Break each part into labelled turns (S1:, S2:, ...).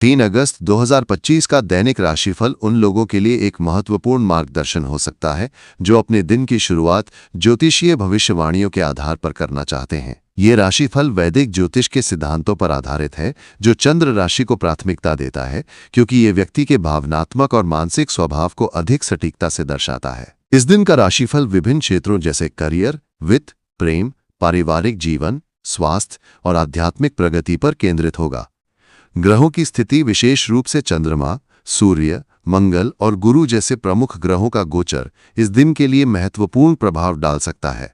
S1: 3 अगस्त 2025 का दैनिक राशिफल उन लोगों के लिए एक महत्वपूर्ण मार्गदर्शन हो सकता है जो अपने दिन की शुरुआत ज्योतिषीय भविष्यवाणियों के आधार पर करना चाहते हैं। ये राशिफल वैदिक ज्योतिष के सिद्धांतों पर आधारित है जो चंद्र राशि को प्राथमिकता देता है, क्योंकि ये व्यक्ति के भावनात्मक और मानसिक स्वभाव को अधिक सटीकता से दर्शाता है। इस दिन का राशिफल विभिन्न क्षेत्रों जैसे करियर, वित्त, प्रेम, पारिवारिक जीवन, स्वास्थ्य और आध्यात्मिक प्रगति पर केंद्रित होगा। ग्रहों की स्थिति, विशेष रूप से चंद्रमा, सूर्य, मंगल और गुरु जैसे प्रमुख ग्रहों का गोचर इस दिन के लिए महत्वपूर्ण प्रभाव डाल सकता है।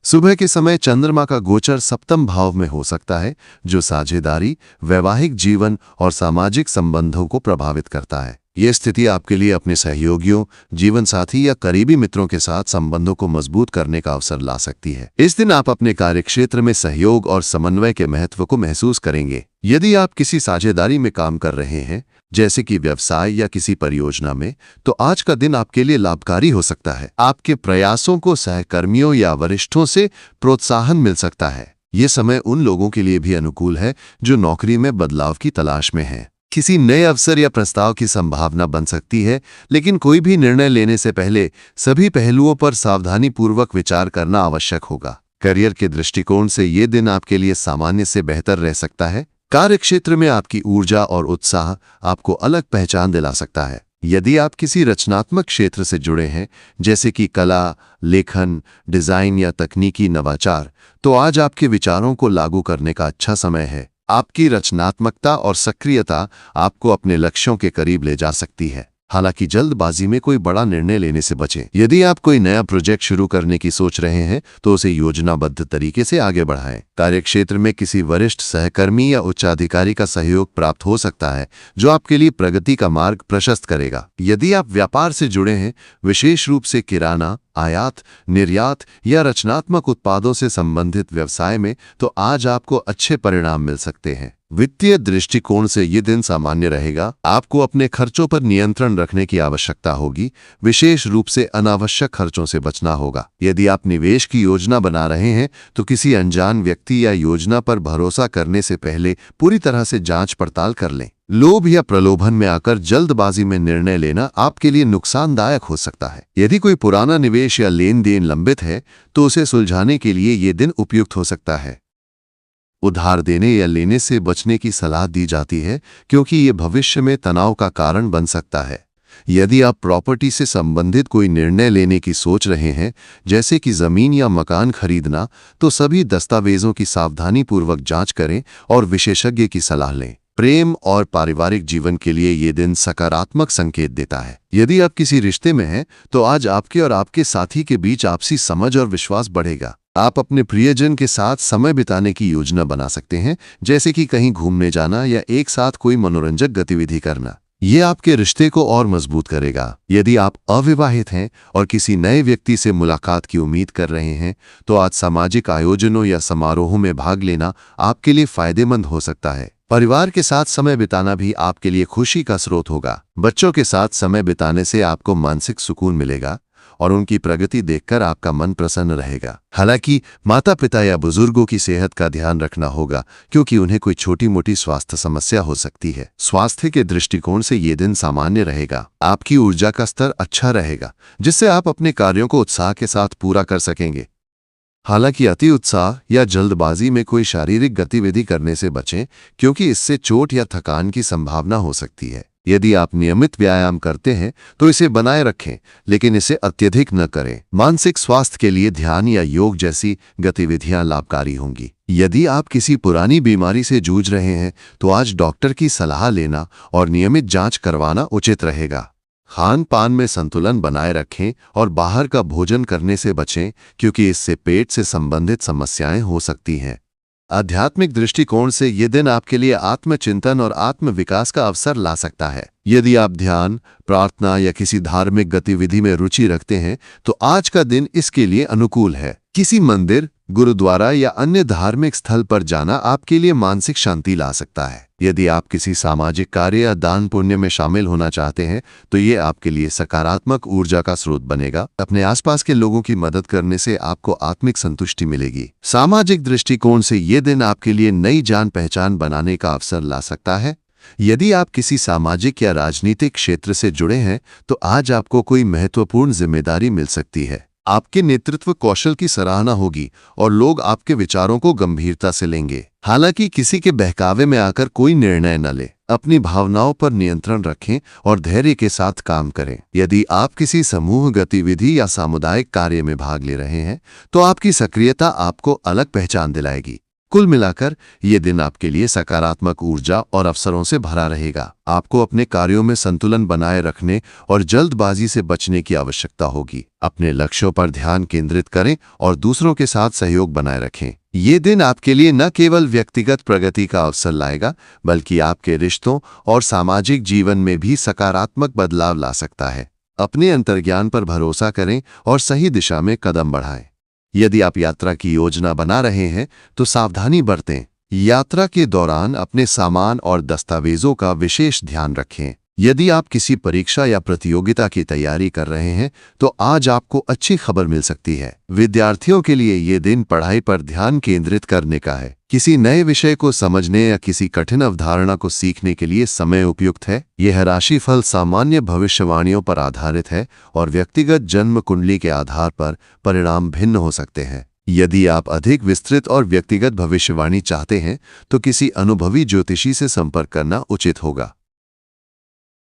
S1: सुबह के समय चंद्रमा का गोचर सप्तम भाव में हो सकता है, जो साझेदारी, वैवाहिक जीवन और सामाजिक संबंधों को प्रभावित करता है। ये स्थिति आपके लिए अपने सहयोगियों, जीवन साथी या करीबी मित्रों के साथ संबंधों को मजबूत करने का अवसर ला सकती है। इस दिन आप अपने कार्यक्षेत्र में सहयोग और समन्वय के महत्व को महसूस करेंगे। यदि आप किसी साझेदारी में काम कर रहे हैं, जैसे कि व्यवसाय या किसी परियोजना में, तो आज का दिन आपके लिए लाभकारी हो सकता है। आपके प्रयासों को सहकर्मियों या वरिष्ठों से प्रोत्साहन मिल सकता है। ये समय उन लोगों के लिए भी अनुकूल है जो नौकरी में बदलाव की तलाश में हैं। किसी नए अवसर या प्रस्ताव की संभावना बन सकती है, लेकिन कोई भी निर्णय लेने से पहले सभी पहलुओं पर सावधानीपूर्वक विचार करना आवश्यक होगा। करियर के दृष्टिकोण से ये दिन आपके लिए सामान्य से बेहतर रह सकता है। कार्यक्षेत्र में आपकी ऊर्जा और उत्साह आपको अलग पहचान दिला सकता है। यदि आप किसी रचनात्मक क्षेत्र से जुड़े हैं, जैसे कि कला, लेखन, डिजाइन या तकनीकी नवाचार, तो आज आपके विचारों को लागू करने का अच्छा समय है। आपकी रचनात्मकता और सक्रियता आपको अपने लक्ष्यों के करीब ले जा सकती है। हालांकि जल्दबाजी में कोई बड़ा निर्णय लेने से बचें। यदि आप कोई नया प्रोजेक्ट शुरू करने की सोच रहे हैं, तो उसे योजनाबद्ध तरीके से आगे बढ़ाएं। कार्यक्षेत्र में किसी वरिष्ठ सहकर्मी या उच्चाधिकारी का सहयोग प्राप्त हो सकता है, जो आपके लिए प्रगति का मार्ग प्रशस्त करेगा। यदि आप व्यापार से जुड़े हैं, विशेष रूप से किराना, आयात, निर्यात या रचनात्मक उत्पादों से संबंधित व्यवसाय में, तो आज आपको अच्छे परिणाम मिल सकते हैं। वित्तीय दृष्टिकोण से ये दिन सामान्य रहेगा। आपको अपने खर्चों पर नियंत्रण रखने की आवश्यकता होगी, विशेष रूप से अनावश्यक खर्चों से बचना होगा। यदि आप निवेश की योजना बना रहे हैं, तो किसी अनजान व्यक्ति या योजना पर भरोसा करने से पहले पूरी तरह से जांच पड़ताल कर लें। लोभ या प्रलोभन में आकर जल्दबाजी में निर्णय लेना आपके लिए नुकसानदायक हो सकता है। यदि कोई पुराना निवेश या लेन देन लंबित है, तो उसे सुलझाने के लिए ये दिन उपयुक्त हो सकता है। उधार देने या लेने से बचने की सलाह दी जाती है, क्योंकि ये भविष्य में तनाव का कारण बन सकता है। यदि आप प्रॉपर्टी से संबंधित कोई निर्णय लेने की सोच रहे हैं, जैसे कि जमीन या मकान खरीदना, तो सभी दस्तावेजों की सावधानीपूर्वक जांच करें और विशेषज्ञ की सलाह लें। प्रेम और पारिवारिक जीवन के लिए ये दिन सकारात्मक संकेत देता है। यदि आप किसी रिश्ते में हैं, तो आज आपके और आपके साथी के बीच आपसी समझ और विश्वास बढ़ेगा। आप अपने प्रियजन के साथ समय बिताने की योजना बना सकते हैं, जैसे कि कहीं घूमने जाना या एक साथ कोई मनोरंजक गतिविधि करना। ये आपके रिश्ते को और मजबूत करेगा। यदि आप अविवाहित हैं और किसी नए व्यक्ति से मुलाकात की उम्मीद कर रहे हैं, तो आज सामाजिक आयोजनों या समारोहों में भाग लेना आपके लिए फायदेमंद हो सकता है। परिवार के साथ समय बिताना भी आपके लिए खुशी का स्रोत होगा। बच्चों के साथ समय बिताने से आपको मानसिक सुकून मिलेगा और उनकी प्रगति देखकर आपका मन प्रसन्न रहेगा। हालांकि माता पिता या बुजुर्गों की सेहत का ध्यान रखना होगा, क्योंकि उन्हें कोई छोटी मोटी स्वास्थ्य समस्या हो सकती है। स्वास्थ्य के दृष्टिकोण से ये दिन सामान्य रहेगा। आपकी ऊर्जा का स्तर अच्छा रहेगा, जिससे आप अपने कार्यों को उत्साह के साथ पूरा कर सकेंगे। हालांकि अति उत्साह या जल्दबाजी में कोई शारीरिक गतिविधि करने से बचें, क्योंकि इससे चोट या थकान की संभावना हो सकती है। यदि आप नियमित व्यायाम करते हैं, तो इसे बनाए रखें, लेकिन इसे अत्यधिक न करें। मानसिक स्वास्थ्य के लिए ध्यान या योग जैसी गतिविधियां लाभकारी होंगी। यदि आप किसी पुरानी बीमारी से जूझ रहे हैं, तो आज डॉक्टर की सलाह लेना और नियमित जांच करवाना उचित रहेगा। खान पान में संतुलन बनाए रखें और बाहर का भोजन करने से बचें, क्योंकि इससे पेट से संबंधित समस्याएं हो सकती हैं। आध्यात्मिक दृष्टिकोण से ये दिन आपके लिए आत्मचिंतन और आत्म विकास का अवसर ला सकता है। यदि आप ध्यान, प्रार्थना या किसी धार्मिक गतिविधि में रुचि रखते हैं, तो आज का दिन इसके लिए अनुकूल है। किसी मंदिर, गुरुद्वारा या अन्य धार्मिक स्थल पर जाना आपके लिए मानसिक शांति ला सकता है। यदि आप किसी सामाजिक कार्य या दान पुण्य में शामिल होना चाहते हैं, तो ये आपके लिए सकारात्मक ऊर्जा का स्रोत बनेगा। अपने आसपास के लोगों की मदद करने से आपको आत्मिक संतुष्टि मिलेगी। सामाजिक दृष्टिकोण से ये दिन आपके लिए नई जान पहचान बनाने का अवसर ला सकता है। यदि आप किसी सामाजिक या राजनीतिक क्षेत्र से जुड़े हैं तो आज आपको कोई महत्वपूर्ण जिम्मेदारी मिल सकती है। आपके नेतृत्व कौशल की सराहना होगी और लोग आपके विचारों को गंभीरता से लेंगे। हालांकि किसी के बहकावे में आकर कोई निर्णय न ले। अपनी भावनाओं पर नियंत्रण रखें और धैर्य के साथ काम करें। यदि आप किसी समूह गतिविधि या सामुदायिक कार्य में भाग ले रहे हैं तो आपकी सक्रियता आपको अलग पहचान दिलाएगी। कुल मिलाकर ये दिन आपके लिए सकारात्मक ऊर्जा और अवसरों से भरा रहेगा। आपको अपने कार्यों में संतुलन बनाए रखने और जल्दबाजी से बचने की आवश्यकता होगी। अपने लक्ष्यों पर ध्यान केंद्रित करें और दूसरों के साथ सहयोग बनाए रखें। ये दिन आपके लिए न केवल व्यक्तिगत प्रगति का अवसर लाएगा बल्कि आपके रिश्तों और सामाजिक जीवन में भी सकारात्मक बदलाव ला सकता है। अपने अंतर्ज्ञान पर भरोसा करें और सही दिशा में कदम बढ़ाएं। यदि आप यात्रा की योजना बना रहे हैं तो सावधानी बरतें। यात्रा के दौरान अपने सामान और दस्तावेजों का विशेष ध्यान रखें। यदि आप किसी परीक्षा या प्रतियोगिता की तैयारी कर रहे हैं तो आज आपको अच्छी खबर मिल सकती है। विद्यार्थियों के लिए ये दिन पढ़ाई पर ध्यान केंद्रित करने का है। किसी नए विषय को समझने या किसी कठिन अवधारणा को सीखने के लिए समय उपयुक्त है। यह राशिफल सामान्य भविष्यवाणियों पर आधारित है और व्यक्तिगत जन्म कुंडली के आधार पर परिणाम भिन्न हो सकते हैं। यदि आप अधिक विस्तृत और व्यक्तिगत भविष्यवाणी चाहते हैं तो किसी अनुभवी ज्योतिषी से संपर्क करना उचित होगा।